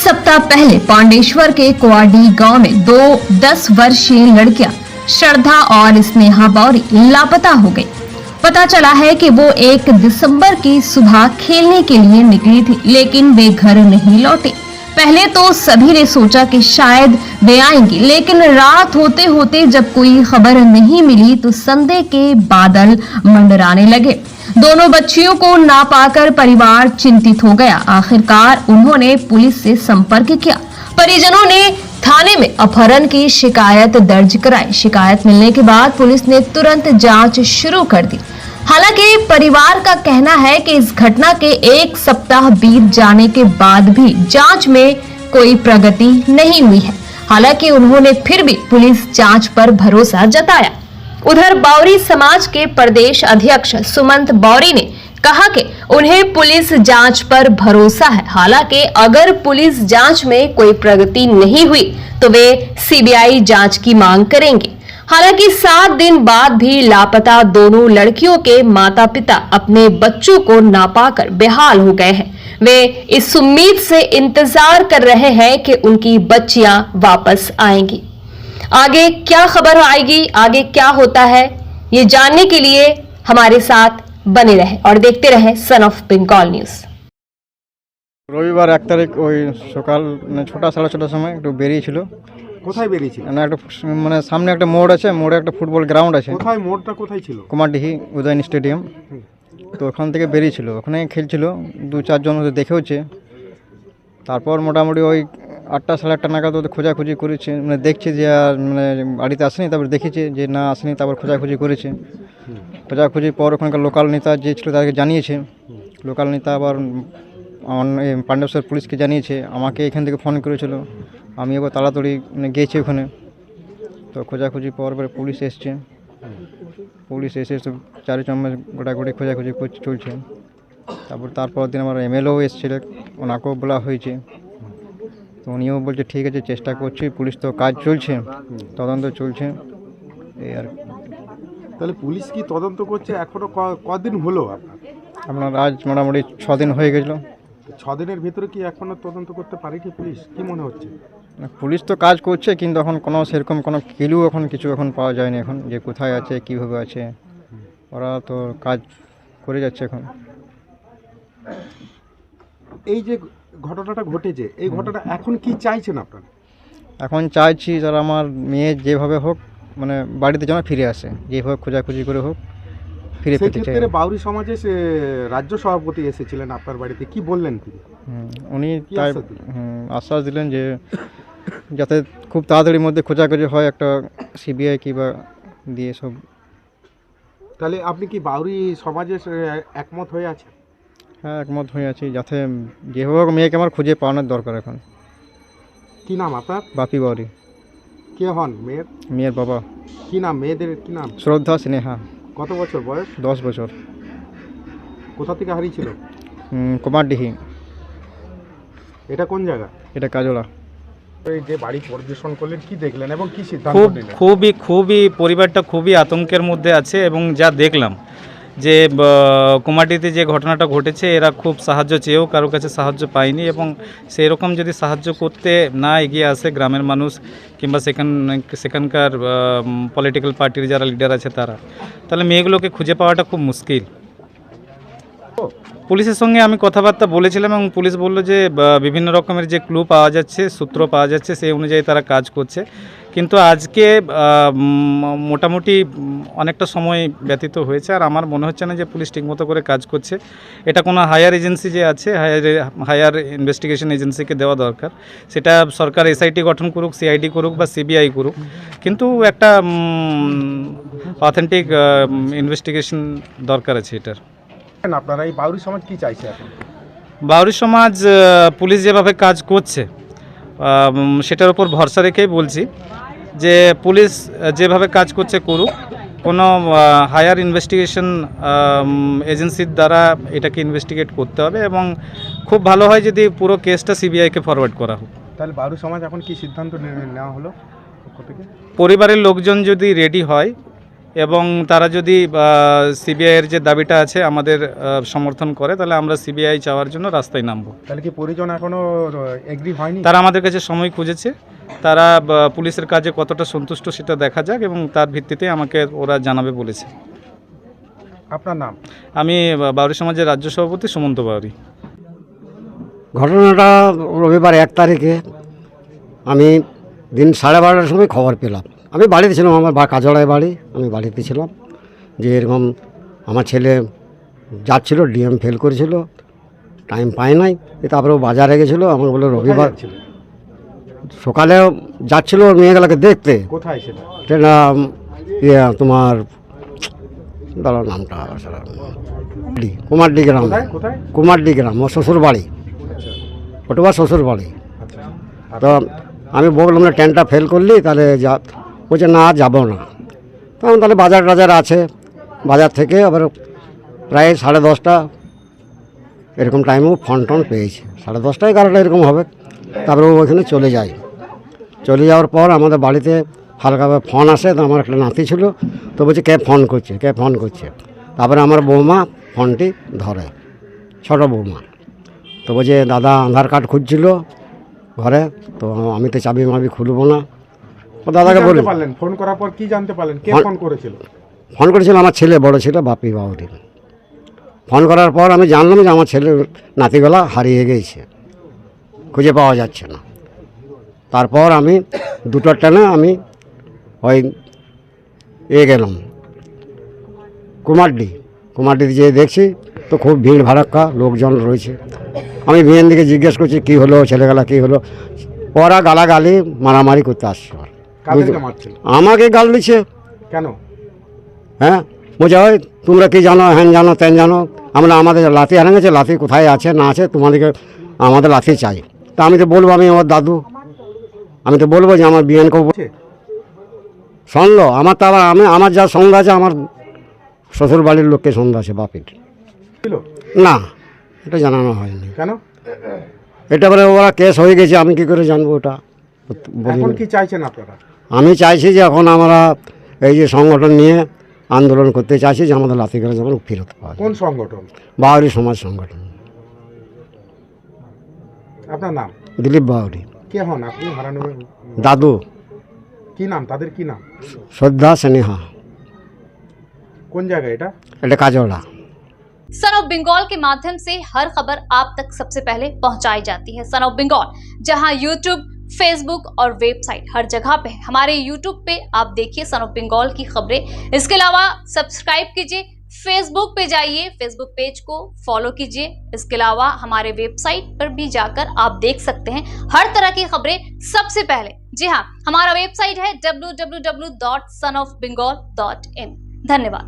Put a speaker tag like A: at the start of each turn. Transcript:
A: सप्ताह पहले पांडेश्वर के कुआडी गांव में दो 10 वर्षीय लड़कियां श्रद्धा और स्नेहा बौरी लापता हो गई। पता चला है कि वो 1 दिसंबर की सुबह खेलने के लिए निकली थी, लेकिन वे घर नहीं लौटे। पहले तो सभी ने सोचा कि शायद वे आएंगी, लेकिन रात होते होते जब कोई खबर नहीं मिली तो संदेह के बादल मंडराने लगे। दोनों बच्चियों को ना पाकर परिवार चिंतित हो गया। आखिरकार उन्होंने पुलिस से संपर्क किया। परिजनों ने थाने में अपहरण की शिकायत दर्ज कराई। शिकायत मिलने के बाद पुलिस ने तुरंत जांच शुरू कर दी। हालांकि परिवार का कहना है कि इस घटना के 1 सप्ताह बीत जाने के बाद भी जांच में कोई प्रगति नहीं हुई है। हालांकि उन्होंने फिर भी पुलिस जांच पर भरोसा जताया। उधर बावरी समाज के प्रदेश अध्यक्ष सुमंत बौरी ने कहा कि उन्हें पुलिस जांच पर भरोसा है। हालांकि अगर पुलिस जांच में कोई प्रगति नहीं हुई तो वे सीबीआई जांच की मांग करेंगे। हालांकि 7 दिन बाद भी लापता दोनों लड़कियों के माता पिता अपने बच्चों को ना पाकर बेहाल हो गए हैं। वे इस उम्मीद से इंतजार कर रहे हैं कि उनकी बच्चियां वापस आएंगी। आगे क्या खबर आएगी, आगे क्या होता है, ये जानने के लिए हमारे साथ बने रहे और देखते रहे सन ऑफ बेंगल न्यूज।
B: রবিবার 1 তারিখ ওই সকাল 6টা 6:30 সময় একটু বেরিয়েছিল।
C: কোথায় বেরিয়েছিল?
B: না একটা মানে সামনে একটা মোড় আছে, মোড়ে একটা ফুটবল গ্রাউন্ড আছে।
C: কোথায় মোড়টা কোথায় ছিল?
B: কুমারডিহি উদয়ন স্টেডিয়াম। তো ওখান থেকে বেরিয়েছিল, ওখানে খেলছিল, 2-4 জন ওদের দেখেওছে। তারপর মোটামুটি ওই 8টা 8:30 নাগাদ ওদের খোঁজাখুঁজি করেছে, মানে দেখছে যে আর মানে বাড়িতে আসেনি। তারপর দেখেছে যে না আসেনি, তারপর খোঁজাখুঁজি করেছে। খোঁজাখুঁজির পর ওখানকার লোকাল নেতা যে ছিল তাদেরকে জানিয়েছে। লোকাল নেতা আবার পাণ্ডবেশ্বর পুলিশকে জানিয়েছে, আমাকে এখান থেকে ফোন করেছিল। আমি এবার তাড়াতাড়ি মানে গিয়েছি ওখানে। তো খোঁজাখুঁজি পরে পুলিশ এসছে। পুলিশ এসে সব চারিচম্মে গোটাগুটি খোঁজাখুঁজি চলছে। তারপর দিন আমার এমএলএও এসেছিল, ওনাকেও বলা হয়েছে। তো উনিও বলছে ঠিক আছে, চেষ্টা করছি, পুলিশ তো কাজ চলছে, তদন্ত চলছে, এই আর।
C: তাহলে পুলিশ কি তদন্ত করছে? এখনো কদিন হলো
B: আপনার আজ মোটামুটি 6 দিন হয়ে গেছিলো।
C: 6 দিনের ভিতরে কি এখনো তদন্ত করতে পারেনি পুলিশ? কি মনে হচ্ছে?
B: পুলিশ তো কাজ করছে, কিন্তু এখন কোনো সেরকম কোনো ক্লু কিছু পাওয়া যায়নি এখন, যে কোথায় আছে, কীভাবে আছে। ওরা তো কাজ করে যাচ্ছে এখন।
C: এই যে ঘটনাটা ঘটেছে, এই ঘটনা এখন কি চাইছেন আপনারা?
B: এখন চাইছি যারা আমার মেয়ে যেভাবে হোক মানে বাড়িতে যেন ফিরে আসে, যেভাবে খোঁজাখুঁজি করে হোক ফিরে পেতে চাই।
C: সেক্ষেত্রে বাউরি সমাজে রাজ্য সভাপতি এসেছিলেন আপনার বাড়িতে, কি বললেন তিনি?
B: উনি তাই আশ্বাস দিলেন যে যাতে খুব তাড়াতাড়ির মধ্যে খোঁজাখুঁজি হয়, একটা সিবিআই কিংবা দিয়ে সব।
C: তাহলে আপনি কি বাউরি সমাজে একমত হয়ে আছেন?
B: হ্যাঁ, একমত হয়ে আছি, যাতে যেভাবে হোক মেয়েকে আমার খুঁজে পাওয়ানোর দরকার এখন।
C: কি নাম আপনার?
B: বাপি বাউরি।
C: কে হন মেয়ের?
B: মেয়ের বাবা।
C: কি নাম মেয়েদের? কি নাম?
B: শ্রদ্ধা, স্নেহা।
C: কত বছর বয়স?
B: 10 বছর।
C: কোথা থেকে হারিয়েছিল?
B: কুমারডিহি।
C: এটা কোন জায়গা?
B: এটা কাজলা।
C: এই যে বাড়ি পরিদর্শন করলেন, কি দেখলেন এবং কি সিদ্ধান্ত নিলেন?
D: খুবই পরিবারটা খুবই আতঙ্কের মধ্যে আছে। এবং যা দেখলাম যে কুমারডিহিতে যে ঘটনাটা ঘটেছে, এরা খুব সাহায্য চেয়েও কারো কাছে সাহায্য পায়নি। এবং সেই রকম যদি সাহায্য করতে না এগিয়ে আসে গ্রামের মানুষ কিংবা সেখানকার পলিটিক্যাল পার্টির যারা লিডার আছে তারা, তাহলে মেয়েগুলোকে খুঁজে পাওয়াটা খুব মুশকিল। পুলিশের সঙ্গে আমি কথাবার্তা বলেছিলাম এবং পুলিশ বলল যে বিভিন্ন রকমের যে ক্লু পাওয়া যাচ্ছে, সূত্র পাওয়া যাচ্ছে, সেই অনুযায়ী তারা কাজ করছে। কিন্তু আজকে মোটামুটি অনেকটা সময় ব্যতীত হয়েছে, আর আমার মনে হচ্ছে না যে পুলিশ ঠিকমতো করে কাজ করছে। এটা কোনো হায়ার এজেন্সি যে আছে, হায়ার ইনভেস্টিগেশন এজেন্সিকে দেওয়া দরকার। সেটা সরকার এসআইটি গঠন করুক, সিআইডি করুক বা সিবিআই করুক, কিন্তু একটা অথেন্টিক ইনভেস্টিগেশন দরকার আছে এটার।
C: আপনারা এই বাউরি সমাজ কি চাইছে এখন?
D: বাউরি সমাজ পুলিশ যেভাবে কাজ করছে সেটার উপর ভরসা রেখেই বলছি যে পুলিশ যেভাবে কাজ করছে করুক, কোনো হায়ার ইনভেস্টিগেশন এজেন্সির দ্বারা এটাকে ইনভেস্টিগেট করতে হবে এবং খুব ভালো হয় যদি পুরো কেসটা সিবিআইকে ফরওয়ার্ড করা হোক।
C: তাহলে বাউরি সমাজ এখন কি সিদ্ধান্ত নেওয়া হলো?
D: পরিবারের লোকজন যদি রেডি হয় এবং তারা যদি সিবিআইয়ের যে দাবিটা আছে আমাদের সমর্থন করে, তাহলে আমরা সিবিআই চাওয়ার জন্য রাস্তায় নামবো।
C: তাহলে কি পরিজন এখনো এগ্রি হয়নি?
D: তারা আমাদের কাছে সময় খুঁজেছে, তারা পুলিশের কাজে কতটা সন্তুষ্ট সেটা দেখা যাক, এবং তার ভিত্তিতে আমাকে ওরা জানাবে বলেছে।
C: আপনার নাম?
D: আমি বাউরি সমাজের রাজ্য সভাপতি সুমন্ত বাউরি।
E: ঘটনাটা রবিবার 1 তারিখে আমি দিন 12:30টার সময় খবর পেলাম। আমি বাড়িতে ছিলাম, আমার কাজড়ায় বাড়ি, আমি বাড়িতে ছিলাম যে এরকম আমার ছেলে যাচ্ছিল, ডিএম ফেল করেছিল, টাইম পায় নাই। তারপরে ও বাজারে গেছিলো, আমাকে বললো রবিবার সকালে যাচ্ছিল ওর মেয়েগুলোকে দেখতে।
C: কোথায় সেটা?
E: সেটা তোমার দাঁড়াও নামটা কুমারডি গ্রাম,
C: কোথায়?
E: কুমারডি গ্রাম, ওর শ্বশুর বাড়ি, ওটা শ্বশুর বাড়ি। তো আমি বললাম না ট্রেনটা ফেল করলি তাহলে যা, বলছে না যাবো না। তখন তাহলে বাজার টাজার আছে, বাজার থেকে আবার প্রায় 10:30 এরকম টাইমেও ফোন টোন পেয়েছি, 10:30 11টা এরকম হবে। তারপরে ও ওখানে চলে যায়। চলে যাওয়ার পর আমাদের বাড়িতে হালকাভাবে ফোন আসে। তো আমার একটা নাতি ছিল, তো বলছে কে ফোন করছে। তারপরে আমার বৌমা ফোনটি ধরে, ছোটো বৌমা। তো বলছে দাদা আধার কার্ড খুঁজছিল ঘরে, তো আমি তো চাবি মাবি খুলবো না। ও দাদাকে বলি,
C: ফোন করার পর কি জানতে পারলেন? কে ফোন করেছিল?
E: ফোন করেছিল আমার ছেলে, বড় ছিল বাপি বাউরি। ফোন করার পর আমি জানলাম যে আমার ছেলের নাতিগুলা হারিয়ে গেছে, খুঁজে পাওয়া যাচ্ছে না। তারপর আমি 2টা ট্রেনে আমি ওই গেলাম কুমারডিতে যেয়ে দেখছি তো খুব ভিড় ভাড়াক্কা লোকজন রয়েছে। আমি বিয়ের দিকে জিজ্ঞেস করছি কী হলো, ছেলেগুলা কী হলো। ওরা গালাগালি মারামারি করতে আসছে।
C: কাদেরকে মারছিল?
E: আমাকে গাল দিচ্ছে।
C: কেন?
E: হ্যাঁ, বলছে ওই তোমরা কি জানো, হ্যান জানো তেন জানো, আমরা আমাদের লাঠি হারিয়ে গেছে, লাঠি কোথায় আছে না আছে তোমাদেরকে, আমাদের লাঠি চাই। তা আমি তো বলবো আমি আমার দাদু, আমি তো বলবো যে আমার বিয়ানকে শুনলো। আমার তো আবার আমার যা সন্দেহ আছে, আমার শ্বশুর বাড়ির লোককে সন্দেহ আছে বাপির। না, এটা জানানো হয়নি।
C: কেন?
E: এটা বলে ওরা কেস হয়ে গেছে, আমি কি করে জানবো ওটা?
C: এখন কি চাইছেন আপনারা?
E: আমি চাইছি যে এখন আমরা এই যে সংগঠন নিয়ে আন্দোলন করতে চাইছি যে আমাদের লাঠিগুলো যেমন ফেরত পাওয়া যায়।
C: কোন সংগঠন?
E: বাউরি সমাজ সংগঠন।
C: আপনার নাম?
E: দিলীপ বাউরি।
C: কে হন আপনি? হারানো
E: দাদু।
C: কি নাম তাদের? কি নাম?
E: শ্রদ্ধা স্নেহা।
C: কোন জায়গা এটা?
E: এটা কাজড়া।
F: सन ऑफ बंगाल के माध्यम से हर खबर आप तक सबसे पहले पहुंचाई जाती है। सन ऑफ बंगाल जहां यूट्यूब, फेसबुक और वेबसाइट हर जगह पे है। हमारे यूट्यूब पे आप देखिए सन ऑफ बंगाल की खबरें। इसके अलावा सब्सक्राइब कीजिए, फेसबुक पे जाइए, फेसबुक पेज को फॉलो कीजिए। इसके अलावा हमारे वेबसाइट पर भी जाकर आप देख सकते हैं हर तरह की खबरें सबसे पहले। जी हाँ, हमारा वेबसाइट है www.sonofbengal.in। धन्यवाद।